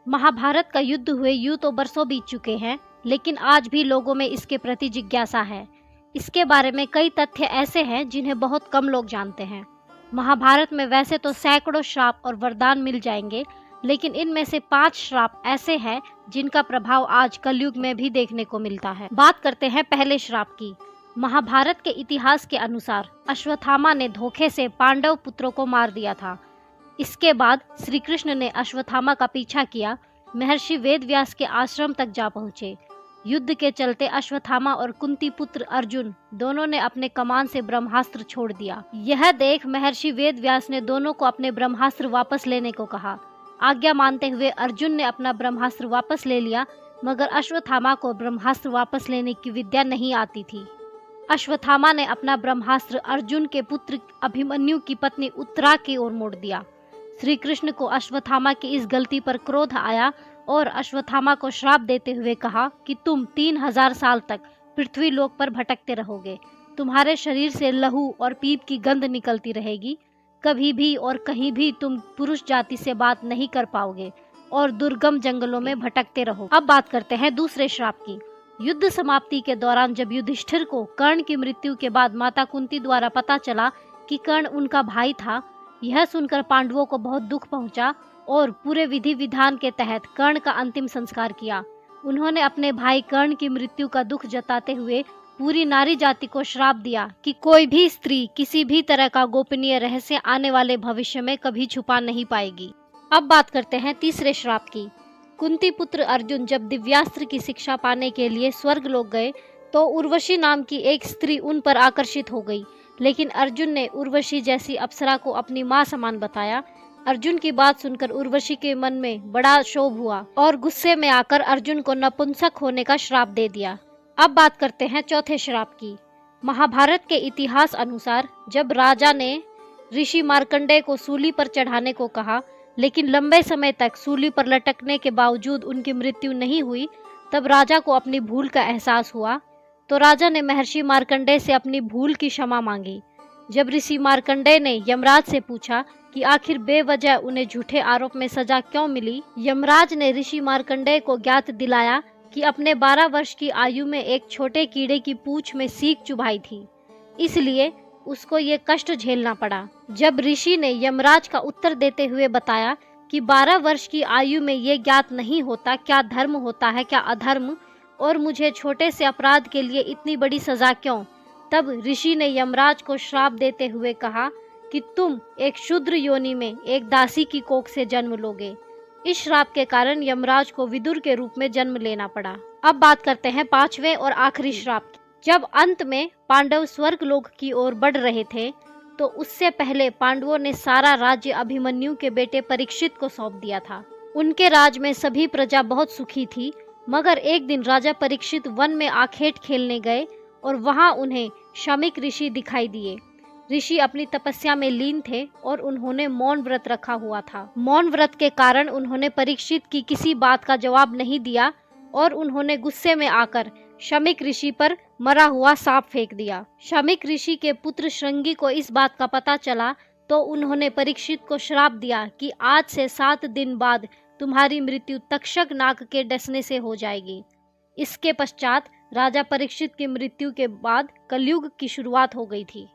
महाभारत का युद्ध हुए यूं तो बरसों बीत चुके हैं, लेकिन आज भी लोगों में इसके प्रति जिज्ञासा है। इसके बारे में कई तथ्य ऐसे हैं जिन्हें बहुत कम लोग जानते हैं। महाभारत में वैसे तो सैकड़ों श्राप और वरदान मिल जाएंगे, लेकिन इनमें से 5 श्राप ऐसे हैं जिनका प्रभाव आज कलयुग में भी देखने को मिलता है। बात करते हैं पहले श्राप की। महाभारत के इतिहास के अनुसार अश्वत्थामा ने धोखे से पांडव पुत्रों को मार दिया था। इसके बाद श्री कृष्ण ने अश्वत्थामा का पीछा किया, महर्षि वेदव्यास के आश्रम तक जा पहुँचे। युद्ध के चलते अश्वत्थामा और कुंती पुत्र अर्जुन दोनों ने अपने कमान से ब्रह्मास्त्र छोड़ दिया। यह देख महर्षि वेदव्यास ने दोनों को अपने ब्रह्मास्त्र वापस लेने को कहा। आज्ञा मानते हुए अर्जुन ने अपना ब्रह्मास्त्र वापस ले लिया, मगर अश्वत्थामा को ब्रह्मास्त्र वापस लेने की विद्या नहीं आती थी। अश्वत्थामा ने अपना ब्रह्मास्त्र अर्जुन के पुत्र अभिमन्यु की पत्नी उत्तरा की ओर मोड़ दिया। श्री कृष्ण को अश्वत्थामा की इस गलती पर क्रोध आया और अश्वत्थामा को श्राप देते हुए कहा कि तुम 3000 साल तक पृथ्वी लोक पर भटकते रहोगे। तुम्हारे शरीर से लहू और पीप की गंध निकलती रहेगी। कभी भी और कहीं भी तुम पुरुष जाति से बात नहीं कर पाओगे और दुर्गम जंगलों में भटकते रहो। अब बात करते हैं दूसरे श्राप की। युद्ध समाप्ति के दौरान जब युधिष्ठिर को कर्ण की मृत्यु के बाद माता कुंती द्वारा पता चला कि कर्ण उनका भाई था, यह सुनकर पांडवों को बहुत दुख पहुंचा और पूरे विधि विधान के तहत कर्ण का अंतिम संस्कार किया। उन्होंने अपने भाई कर्ण की मृत्यु का दुख जताते हुए पूरी नारी जाति को श्राप दिया कि कोई भी स्त्री किसी भी तरह का गोपनीय रहस्य आने वाले भविष्य में कभी छुपा नहीं पाएगी। अब बात करते हैं तीसरे श्राप की। कुंती पुत्र अर्जुन जब दिव्यास्त्र की शिक्षा पाने के लिए स्वर्ग लोक गए तो उर्वशी नाम की एक स्त्री उन पर आकर्षित हो गई, लेकिन अर्जुन ने उर्वशी जैसी अप्सरा को अपनी मां समान बताया। अर्जुन की बात सुनकर उर्वशी के मन में बड़ा क्षोभ हुआ और गुस्से में आकर अर्जुन को नपुंसक होने का श्राप दे दिया। अब बात करते हैं चौथे श्राप की। महाभारत के इतिहास अनुसार जब राजा ने ऋषि मार्कंडेय को सूली पर चढ़ाने को कहा, लेकिन लंबे समय तक सूली पर लटकने के बावजूद उनकी मृत्यु नहीं हुई, तब राजा को अपनी भूल का एहसास हुआ। तो राजा ने महर्षि मार्कंडेय से अपनी भूल की क्षमा मांगी। जब ऋषि मार्कंडेय ने यमराज से पूछा कि आखिर बेवजह उन्हें झूठे आरोप में सजा क्यों मिली, यमराज ने ऋषि मार्कंडेय को ज्ञात दिलाया कि अपने 12 वर्ष की आयु में एक छोटे कीड़े की पूंछ में सीक चुभाई थी, इसलिए उसको ये कष्ट झेलना पड़ा। जब ऋषि ने यमराज का उत्तर देते हुए बताया कि 12 वर्ष की आयु में ये ज्ञात नहीं होता क्या धर्म होता है क्या अधर्म, और मुझे छोटे से अपराध के लिए इतनी बड़ी सजा क्यों, तब ऋषि ने यमराज को श्राप देते हुए कहा कि तुम एक शूद्र योनि में एक दासी की कोख से जन्म लोगे। इस श्राप के कारण यमराज को विदुर के रूप में जन्म लेना पड़ा। अब बात करते हैं 5वें और आखिरी श्राप की। जब अंत में पांडव स्वर्ग लोक की ओर बढ़ रहे थे तो उससे पहले पांडवों ने सारा राज्य अभिमन्यु के बेटे परीक्षित को सौंप दिया था। उनके राज में सभी प्रजा बहुत सुखी थी, मगर एक दिन राजा परीक्षित वन में आखेट खेलने गए और वहां उन्हें शमीक ऋषि दिखाई दिए। ऋषि अपनी तपस्या में लीन थे और उन्होंने मौन व्रत रखा हुआ था। मौन व्रत के कारण उन्होंने परीक्षित की किसी बात का जवाब नहीं दिया और उन्होंने गुस्से में आकर शमीक ऋषि पर मरा हुआ सांप फेंक दिया। शमीक ऋषि के पुत्र श्रृंगी को इस बात का पता चला तो उन्होंने परीक्षित को श्राप दिया कि आज से 7 दिन बाद तुम्हारी मृत्यु तक्षक नाग के डसने से हो जाएगी। इसके पश्चात राजा परीक्षित की मृत्यु के बाद कलयुग की शुरुआत हो गई थी।